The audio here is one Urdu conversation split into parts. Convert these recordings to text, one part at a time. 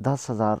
10,000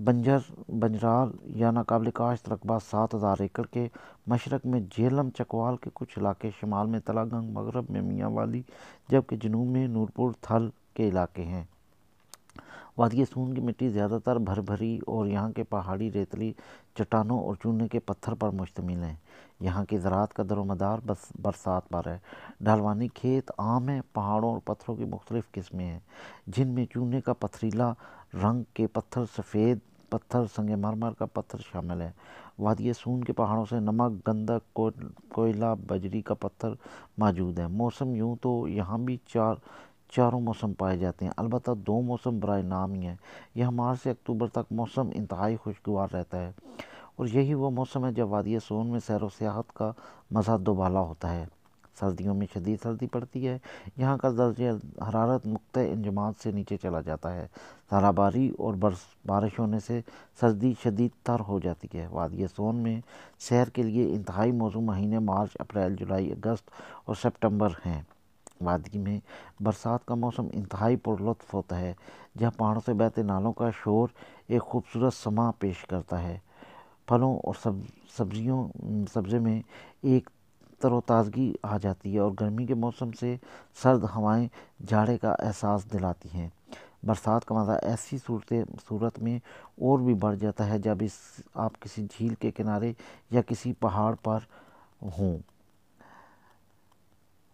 بنجرال یا ناقابل کاشت رقبہ 7000 ایکڑ کے مشرق میں جہلم چکوال کے کچھ علاقے، شمال میں تلہ گنگ، مغرب میں میاں والی، جبکہ جنوب میں نورپور تھل کے علاقے ہیں۔ وادی سون کی مٹی زیادہ تر بھری اور یہاں کے پہاڑی ریتلی چٹانوں اور چونے کے پتھر پر مشتمل ہیں۔ یہاں کی زراعت کا دار و مدار برسات پر ہے۔ ڈھلوانی کھیت عام ہیں۔ پہاڑوں اور پتھروں کی مختلف قسمیں ہیں، جن میں چونے کا پتھریلا رنگ کے پتھر، سفید پتھر، سنگ مرمر کا پتھر شامل ہے۔ وادی سون کے پہاڑوں سے نمک، گندھک، کوئلہ، بجری کا پتھر موجود ہے۔ موسم یوں تو یہاں بھی چاروں موسم پائے جاتے ہیں، البتہ 2 موسم برائے نام ہی ہیں۔ یہاں مارچ سے اکتوبر تک موسم انتہائی خوشگوار رہتا ہے، اور یہی وہ موسم ہے جب وادی سون میں سیر و سیاحت کا مزہ دوبالا ہوتا ہے۔ سردیوں میں شدید سردی پڑتی ہے، یہاں کا درجہ حرارت نقطۂ انجماد سے نیچے چلا جاتا ہے۔ ژالہ باری اور بارش ہونے سے سردی شدید تر ہو جاتی ہے۔ وادی سون میں سیر کے لیے انتہائی موزوں مہینے مارچ، اپریل، جولائی، اگست اور ستمبر ہیں۔ وادی میں برسات کا موسم انتہائی پرلطف ہوتا ہے، جہاں پہاڑوں سے بہتے نالوں کا شور ایک خوبصورت سماع پیش کرتا ہے۔ پھلوں اور سبزے میں ایک تر و تازگی آ جاتی ہے، اور گرمی کے موسم سے سرد ہوائیں جاڑے کا احساس دلاتی ہیں۔ برسات کا مزہ ایسی صورت میں اور بھی بڑھ جاتا ہے جب آپ کسی جھیل کے کنارے یا کسی پہاڑ پر ہوں۔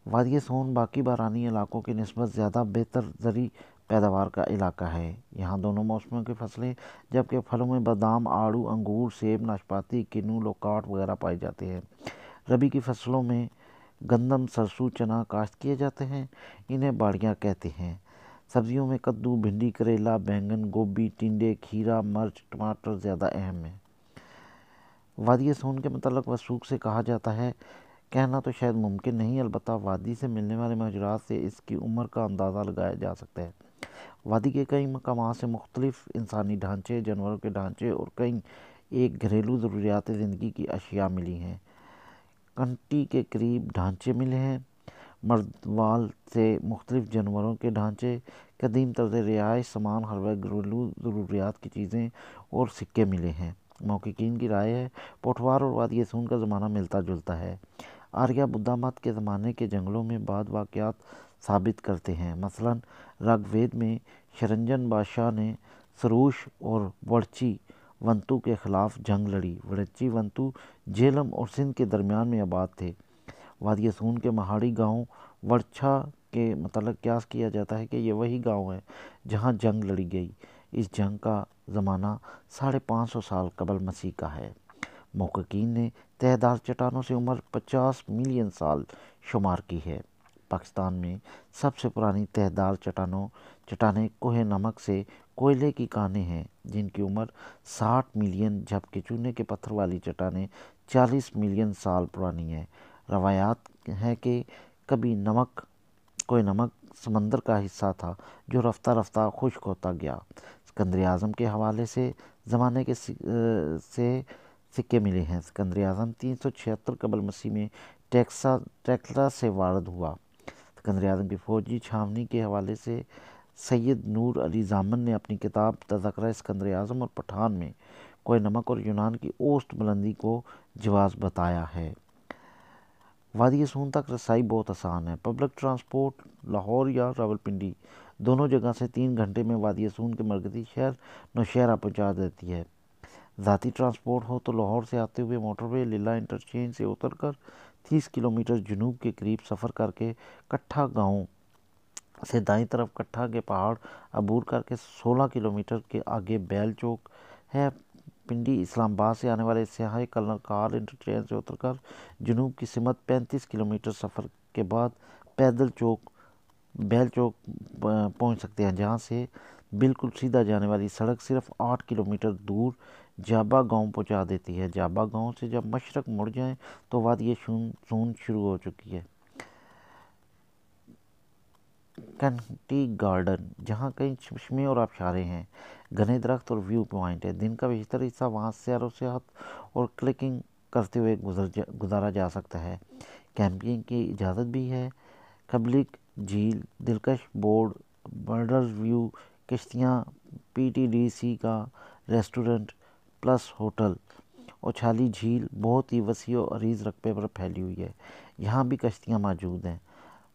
وادی سون باقی بارانی علاقوں کی نسبت زیادہ بہتر زرعی پیداوار کا علاقہ ہے۔ یہاں دونوں موسموں کی فصلیں، جبکہ پھلوں میں بادام، آڑو، انگور، سیب، ناشپاتی، کنو، لوکاٹ وغیرہ پائے جاتے ہیں۔ ربیع کی فصلوں میں گندم، سرسوں، چنا کاشت کیے جاتے ہیں، انہیں باڑیاں کہتے ہیں۔ سبزیوں میں کدو، بھنڈی، کریلا، بینگن، گوبھی، ٹنڈے، کھیرا، مرچ، ٹماٹر زیادہ اہم ہیں۔ وادی سون کے متعلق وثوق سے کہا جاتا ہے، کہنا تو شاید ممکن نہیں، البتہ وادی سے ملنے والے معجزات سے اس کی عمر کا اندازہ لگایا جا سکتا ہے۔ وادی کے کئی مقامات سے مختلف انسانی ڈھانچے، جانوروں کے ڈھانچے اور کئی ایک گھریلو ضروریات زندگی کی اشیاء ملی ہیں۔ کنٹی کے قریب ڈھانچے ملے ہیں، مردوال سے مختلف جانوروں کے ڈھانچے، قدیم طرز رہائش سامان، ہر گھریلو ضروریات کی چیزیں اور سکے ملے ہیں۔ محققین کی رائے ہے پوٹھوار اور وادی سون کا زمانہ ملتا جلتا ہے۔ آریہ بدھا مت کے زمانے کے جنگلوں میں بعض واقعات ثابت کرتے ہیں۔ مثلاً رگ وید میں شرنجن بادشاہ نے سروش اور وڑچی ونتو کے خلاف جنگ لڑی۔ وڑچی ونتو جہلم اور سندھ کے درمیان میں آباد تھے۔ وادی سون کے پہاڑی گاؤں وڑچھا کے متعلق قیاس کیا جاتا ہے کہ یہ وہی گاؤں ہے جہاں جنگ لڑی گئی۔ اس جنگ کا زمانہ 550 سال قبل مسیح کا ہے۔ محققین نے تہہ دار چٹانوں سے عمر 50 ملین سال شمار کی ہے۔ پاکستان میں سب سے پرانی تہہ دار چٹانیں کوہ نمک سے کوئلے کی کانیں ہیں، جن کی عمر 60 ملین، جبکہ چونے کے پتھر والی چٹانیں 40 ملین سال پرانی ہیں۔ روایات ہیں کہ کبھی کوہ نمک سمندر کا حصہ تھا جو رفتہ رفتہ خشک ہوتا گیا۔ اسکندر اعظم کے حوالے سے زمانے کے سکے ملے ہیں۔ اسکندر اعظم 376 قبل مسیح میں ٹیکسلا سے وارد ہوا۔ اسکندر اعظم کی فوجی چھاونی کے حوالے سے سید نور علی ضامن نے اپنی کتاب تذکرہ اسکندر اعظم اور پٹھان میں کوہ نمک اور یونان کی اوسط بلندی کو جواز بتایا ہے۔ وادی سون تک رسائی بہت آسان ہے۔ پبلک ٹرانسپورٹ لاہور یا راولپنڈی دونوں جگہ سے 3 گھنٹے میں وادی سون کے مرکزی شہر نوشہرہ پہنچا دیتی ہے۔ ذاتی ٹرانسپورٹ ہو تو لاہور سے آتے ہوئے موٹر وے لیلہ انٹرچینج سے اتر کر 30 کلومیٹر جنوب کے قریب سفر کر کے کٹھہ گاؤں سے دائیں طرف کٹھہ کے پہاڑ عبور کر کے 16 کلومیٹر کے آگے بیل چوک ہے۔ پنڈی اسلام آباد سے آنے والے سیاح کلر کار انٹرچینج سے اتر کر جنوب کی سمت 35 کلومیٹر سفر کے بعد پیدل بیل چوک پہنچ سکتے ہیں، جہاں سے بالکل سیدھا جانے والی سڑک صرف 8 کلومیٹر دور جابا گاؤں پہنچا دیتی ہے۔ جابا گاؤں سے جب مشرق مڑ جائیں تو وادی سون شروع ہو چکی ہے۔ کنٹی گارڈن، جہاں کئی چشمے اور آبشاریں ہیں، گھنے درخت اور ویو پوائنٹ ہے۔ دن کا بیشتر حصہ وہاں سیر و سیاحت اور کلکنگ کرتے ہوئے گزارا جا سکتا ہے۔ کیمپنگ کی اجازت بھی ہے۔ کبلک جھیل، دلکش برڈز ویو کشتیاں، PTDC کا ریسٹورنٹ پلس ہوٹل۔ اوچھالی جھیل بہت ہی وسیع و عریض رقبے پر پھیلی ہوئی ہے، یہاں بھی کشتیاں موجود ہیں۔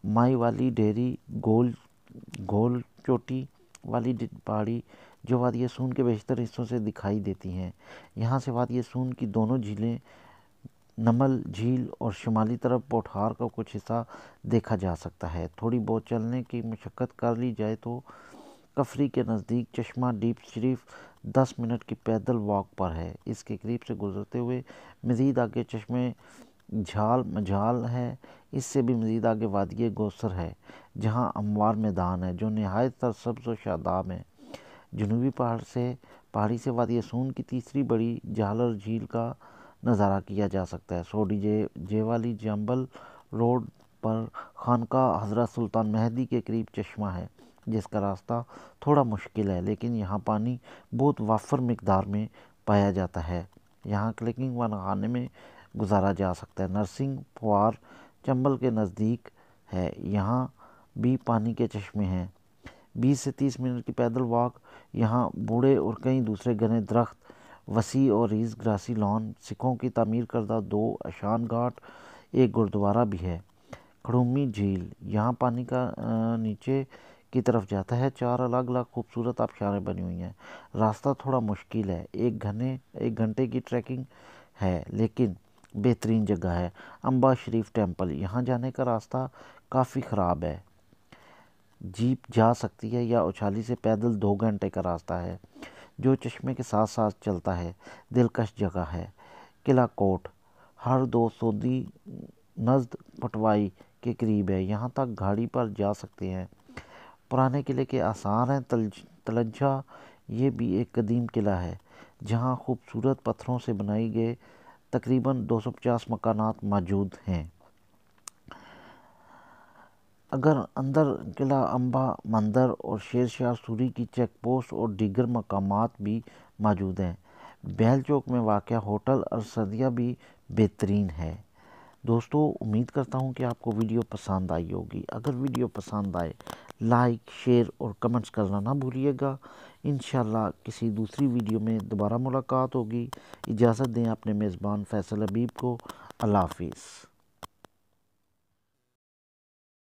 مائی والی ڈیری، گول چوٹی والی پہاڑی جو وادی سون کے بیشتر حصوں سے دکھائی دیتی ہیں۔ یہاں سے وادی سون کی دونوں جھیلیں نمل جھیل اور شمالی طرف پوٹھار کا کچھ حصہ دیکھا جا سکتا ہے۔ تھوڑی بہت چلنے کی مشقت کر لی جائے تو کفری کے نزدیک چشمہ ڈیپ شریف 10 منٹ کی پیدل واک پر ہے۔ اس کے قریب سے گزرتے ہوئے مزید آگے چشمے مجال ہے۔ اس سے بھی مزید آگے وادی گوسر ہے جہاں ہموار میدان ہے جو نہایت سرسبز و شاداب ہے۔ جنوبی پہاڑی سے وادی سون کی تیسری بڑی جھالر جھیل کا نظارہ کیا جا سکتا ہے۔ سوڈی جیوالی جامبل روڈ پر خانقاہ حضرت سلطان مہدی کے قریب چشمہ ہے جس کا راستہ تھوڑا مشکل ہے، لیکن یہاں پانی بہت وافر مقدار میں پایا جاتا ہے۔ یہاں کلکنگ و نہانے میں گزارا جا سکتا ہے۔ نرسنگ پھوار چمبل کے نزدیک ہے، یہاں بھی پانی کے چشمے ہیں۔ 20 سے 30 منٹ کی پیدل واک۔ یہاں بوڑھے اور کئی دوسرے گھنے درخت، وسیع اور ریز گراسی لان، سکھوں کی تعمیر کردہ 2 اشان گھاٹ، ایک گردوارہ بھی ہے۔ کھڑومی جھیل، یہاں پانی کا نیچے کی طرف جاتا ہے۔ 4 الگ الگ خوبصورت آبشاریں بنی ہوئی ہیں۔ راستہ تھوڑا مشکل ہے، 1 گھنٹے کی ٹریکنگ ہے لیکن بہترین جگہ ہے۔ امبا شریف ٹیمپل، یہاں جانے کا راستہ کافی خراب ہے، جیپ جا سکتی ہے یا اوچھالی سے پیدل 2 گھنٹے کا راستہ ہے جو چشمے کے ساتھ ساتھ چلتا ہے۔ دلکش جگہ ہے۔ قلعہ کوٹ ہر 2 سودی نزد پٹوائی کے قریب ہے، یہاں تک گاڑی پر جا سکتے ہیں۔ پرانے قلعے کے آثار ہیں۔ تلجھا، یہ بھی ایک قدیم قلعہ ہے جہاں خوبصورت پتھروں سے بنائی گئے تقریباً 250 مکانات موجود ہیں۔ اندر قلعہ امبا مندر اور شیر شاہ سوری کی چیک پوسٹ اور دیگر مقامات بھی موجود ہیں۔ بیل چوک میں واقع ہوٹل ارسدیہ بھی بہترین ہے۔ دوستو، امید کرتا ہوں کہ آپ کو ویڈیو پسند آئی ہوگی۔ اگر ویڈیو پسند آئے لائک، شیئر اور کمنٹس کرنا نہ بھولیے گا۔ انشاءاللہ کسی دوسری ویڈیو میں دوبارہ ملاقات ہوگی۔ اجازت دیں اپنے میزبان فیصل حبیب کو۔ اللہ حافظ۔